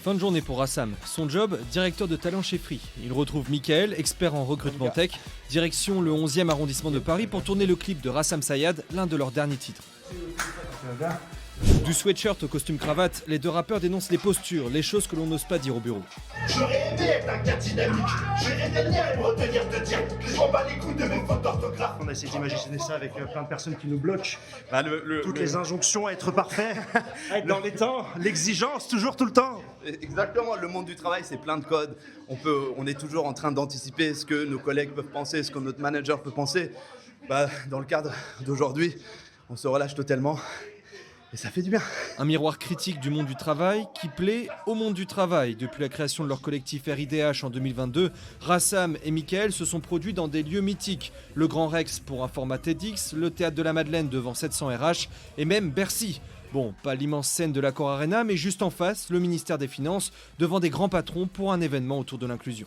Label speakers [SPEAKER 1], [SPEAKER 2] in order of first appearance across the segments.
[SPEAKER 1] Fin de journée pour Rassam. Son job, directeur de talent chez Free. Il retrouve Mickaël, expert en recrutement tech, direction le 11e arrondissement de Paris pour tourner le clip de Rassam Sayad, l'un de leurs derniers titres. Du sweatshirt au costume cravate, les deux rappeurs dénoncent les postures, les choses que l'on n'ose pas dire au bureau.
[SPEAKER 2] J'aurais aimé être un gars dynamique, j'aurais aimé venir et me retenir de dire que je m'en bats les couilles de mes fautes d'orthographe.
[SPEAKER 3] On a essayé d'imaginer ça avec plein de personnes qui nous bloquent. Toutes les injonctions à être parfait, à être dans les temps, l'exigence toujours tout le temps.
[SPEAKER 4] Exactement, le monde du travail c'est plein de codes. On est toujours en train d'anticiper ce que nos collègues peuvent penser, ce que notre manager peut penser. Dans le cadre d'aujourd'hui, on se relâche totalement. Et ça fait du bien.
[SPEAKER 1] Un miroir critique du monde du travail qui plaît au monde du travail. Depuis la création de leur collectif RIDH en 2022, Rassam et Mickaël se sont produits dans des lieux mythiques. Le Grand Rex pour un format TEDx, le Théâtre de la Madeleine devant 700 RH et même Bercy. Bon, pas l'immense scène de l'Accor Arena, mais juste en face, le ministère des Finances devant des grands patrons pour un événement autour de l'inclusion.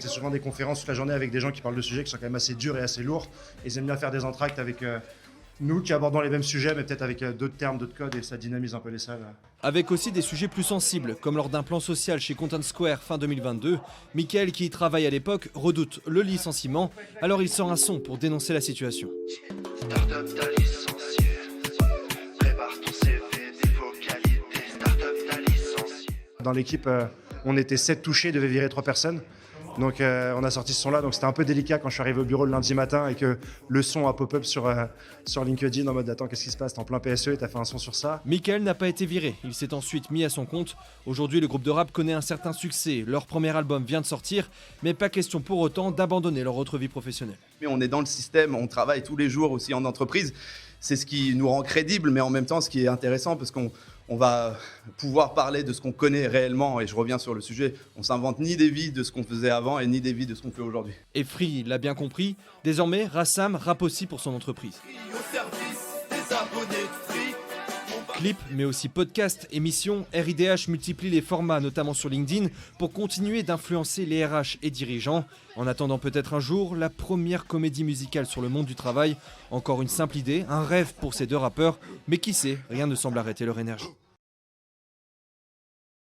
[SPEAKER 3] C'est souvent des conférences toute la journée avec des gens qui parlent de sujets qui sont quand même assez durs et assez lourds. Et ils aiment bien faire des entractes avec nous qui abordons les mêmes sujets, mais peut-être avec d'autres termes, d'autres codes, et ça dynamise un peu les salles.
[SPEAKER 1] Avec aussi des sujets plus sensibles, comme lors d'un plan social chez Content Square fin 2022. Mickaël, qui y travaille à l'époque, redoute le licenciement, alors il sort un son pour dénoncer la situation.
[SPEAKER 5] Start-up t'as licencié, prépare ton CV, des vocalités, start-up t'as licencié.
[SPEAKER 3] Dans l'équipe, on était 7 touchés, devait virer 3 personnes. Donc on a sorti ce son-là, donc c'était un peu délicat quand je suis arrivé au bureau le lundi matin et que le son a pop-up sur LinkedIn en mode « Attends, qu'est-ce qui se passe ? T'es en plein PSE et t'as fait un son sur ça ?»
[SPEAKER 1] Mickaël n'a pas été viré, il s'est ensuite mis à son compte. Aujourd'hui, le groupe de rap connaît un certain succès. Leur premier album vient de sortir, mais pas question pour autant d'abandonner leur autre vie professionnelle.
[SPEAKER 4] Mais on est dans le système, on travaille tous les jours aussi en entreprise. C'est ce qui nous rend crédibles, mais en même temps ce qui est intéressant parce qu'on va pouvoir parler de ce qu'on connaît réellement. Et je reviens sur le sujet, on s'invente ni des vies de ce qu'on faisait avant et ni des vies de ce qu'on fait aujourd'hui.
[SPEAKER 1] Et Free l'a bien compris, désormais Rassam rappe aussi pour son entreprise.
[SPEAKER 2] Au service des abonnés de Free.
[SPEAKER 1] Clips, mais aussi podcasts, émissions, RIDH multiplie les formats, notamment sur LinkedIn, pour continuer d'influencer les RH et dirigeants. En attendant peut-être un jour, la première comédie musicale sur le monde du travail. Encore une simple idée, un rêve pour ces deux rappeurs, mais qui sait, rien ne semble arrêter leur énergie.